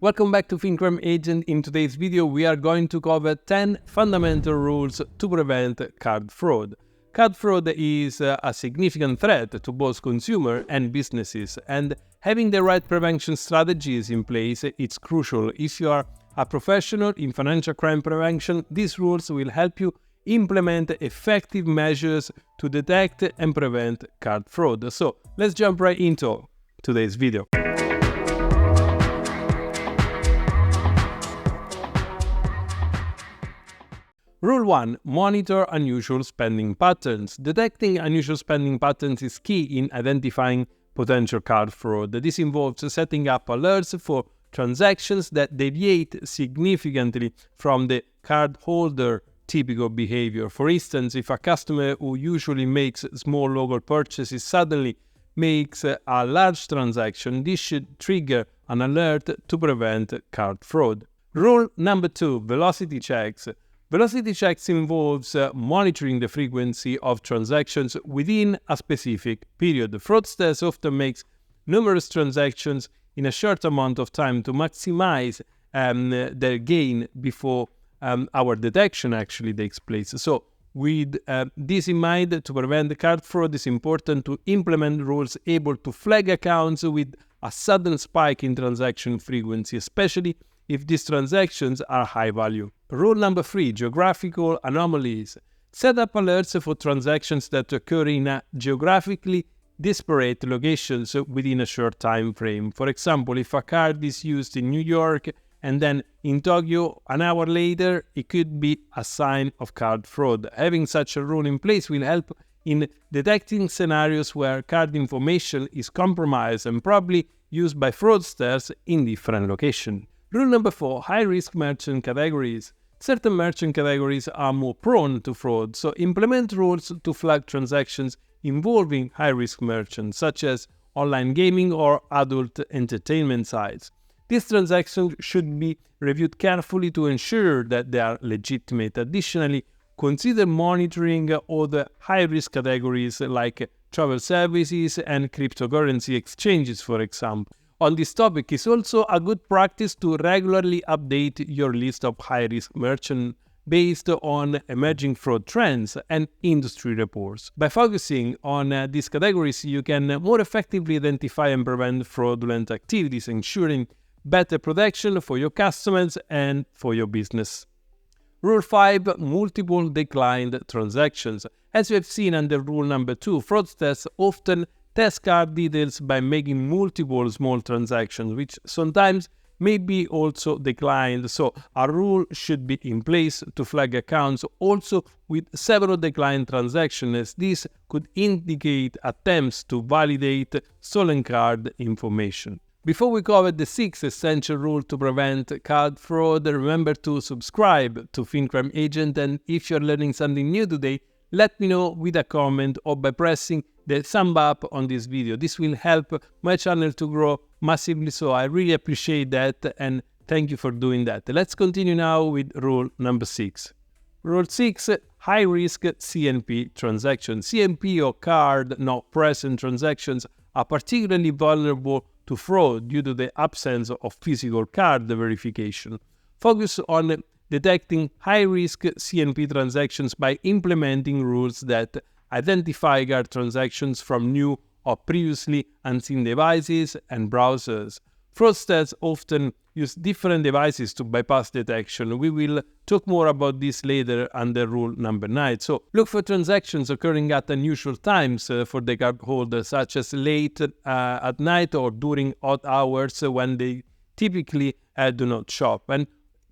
Welcome back to FinCrime Agent. In today's video, we are going to cover 10 fundamental rules to prevent card fraud. Card fraud is a significant threat to both consumers and businesses, and having the right prevention strategies in place is crucial. If you are a professional in financial crime prevention, these rules will help you implement effective measures to detect and prevent card fraud. So let's jump right into today's video. Rule 1. Monitor unusual spending patterns. Detecting unusual spending patterns is key in identifying potential card fraud. This involves setting up alerts for transactions that deviate significantly from the cardholder typical behavior. For instance, if a customer who usually makes small local purchases suddenly makes a large transaction, this should trigger an alert to prevent card fraud. Rule number 2. Velocity checks. Velocity checks involves monitoring the frequency of transactions within a specific period. Fraudsters often make numerous transactions in a short amount of time to maximize their gain before our detection actually takes place. So with this in mind, to prevent card fraud, it's important to implement rules able to flag accounts with a sudden spike in transaction frequency, especially if these transactions are high value. Rule number 3. Geographical anomalies. Set up alerts for transactions that occur in geographically disparate locations within a short time frame. For example, if a card is used in New York and then in Tokyo an hour later, it could be a sign of card fraud. Having such a rule in place will help in detecting scenarios where card information is compromised and probably used by fraudsters in different locations. Rule number 4. High-risk merchant categories. Certain merchant categories are more prone to fraud, so implement rules to flag transactions involving high-risk merchants, such as online gaming or adult entertainment sites. These transactions should be reviewed carefully to ensure that they are legitimate. Additionally, consider monitoring other high-risk categories like travel services and cryptocurrency exchanges, for example. On this topic, it's also a good practice to regularly update your list of high-risk merchants based on emerging fraud trends and industry reports. By focusing on these categories, you can more effectively identify and prevent fraudulent activities, ensuring better protection for your customers and for your business. Rule 5. Multiple declined transactions. As we have seen under rule number 2, fraudsters often test card details by making multiple small transactions, which sometimes may be also declined. So a rule should be in place to flag accounts also with several declined transactions, as this could indicate attempts to validate stolen card information. Before we cover the 6 essential rules to prevent card fraud, remember to subscribe to FinCrime Agent, and if you're learning something new today, let me know with a comment or by pressing the thumb up on this video. This will help my channel to grow massively, so I really appreciate that and thank you for doing that. Let's continue now with rule number 6. Rule 6. High-risk CNP transactions. CNP or card not present transactions are particularly vulnerable to fraud due to the absence of physical card verification. Focus on detecting high-risk CNP transactions by implementing rules that identify card transactions from new or previously unseen devices and browsers. Fraudsters often use different devices to bypass detection. We will talk more about this later under rule number 9. So look for transactions occurring at unusual times for the cardholder, such as late at night or during odd hours when they typically do not shop. And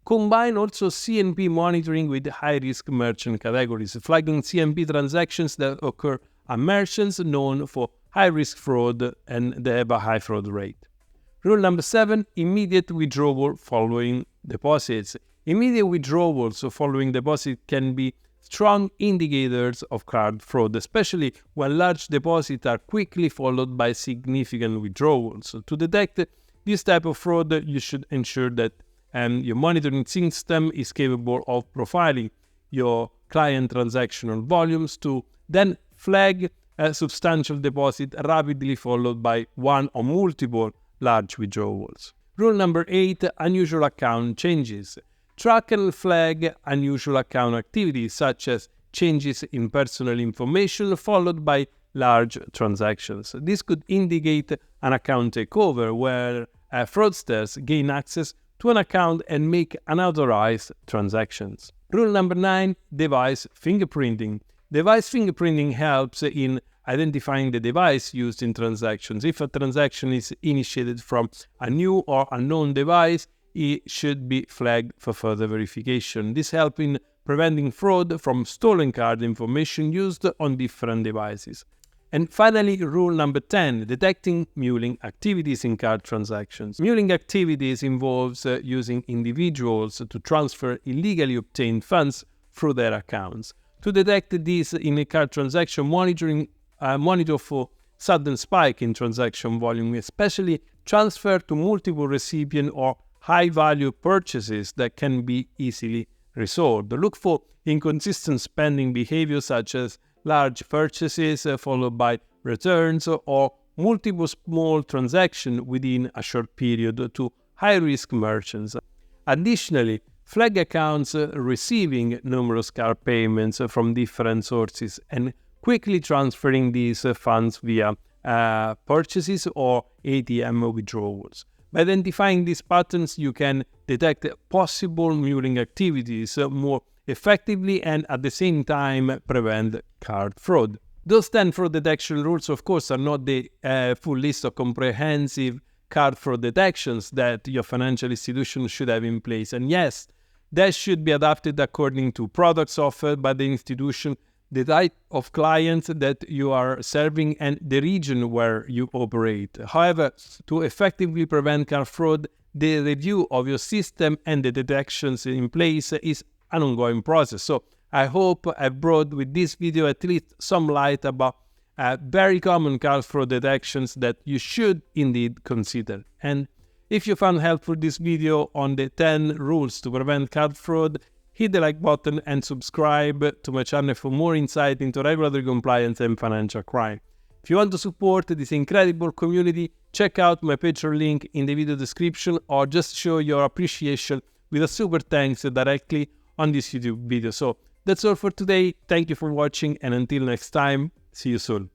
combine also CNP monitoring with high-risk merchant categories, flagging CNP transactions that occur at merchants known for high-risk fraud and they have a high fraud rate. Rule number 7. Immediate withdrawal following deposits. Immediate withdrawals following deposit can be strong indicators of card fraud, especially when large deposits are quickly followed by significant withdrawals. So to detect this type of fraud, you should ensure that your monitoring system is capable of profiling your client transactional volumes to then flag a substantial deposit rapidly followed by one or multiple large withdrawals. Rule number 8, unusual account changes. Track and flag unusual account activities such as changes in personal information followed by large transactions. This could indicate an account takeover where fraudsters gain access to an account and make unauthorized transactions. Rule number 9, device fingerprinting. Device fingerprinting helps in identifying the device used in transactions. If a transaction is initiated from a new or unknown device, it should be flagged for further verification. This helps in preventing fraud from stolen card information used on different devices. And finally, rule number 10, detecting muling activities in card transactions. Muling activities involves using individuals to transfer illegally obtained funds through their accounts. To detect these in a card transaction, monitor for sudden spike in transaction volume, especially transfer to multiple recipient or high-value purchases that can be easily resolved. Look for inconsistent spending behavior such as large purchases followed by returns or multiple small transactions within a short period to high-risk merchants. Additionally, flag accounts receiving numerous card payments from different sources and quickly transferring these funds via purchases or ATM withdrawals. By identifying these patterns, you can detect possible muling activities more effectively and at the same time prevent card fraud. Those 10 fraud detection rules, of course, are not the full list of comprehensive card fraud detections that your financial institution should have in place. And yes, that should be adapted according to products offered by the institution, the type of clients that you are serving, and the region where you operate. However, to effectively prevent card fraud, the review of your system and the detections in place is an ongoing process. So I hope I brought with this video at least some light about very common card fraud detections that you should indeed consider. And if you found helpful this video on the 10 rules to prevent card fraud, hit the like button and subscribe to my channel for more insight into regulatory compliance and financial crime. If you want to support this incredible community, check out my Patreon link in the video description or just show your appreciation with a super thanks directly on this YouTube video. So that's all for today. Thank you for watching, and until next time, see you soon.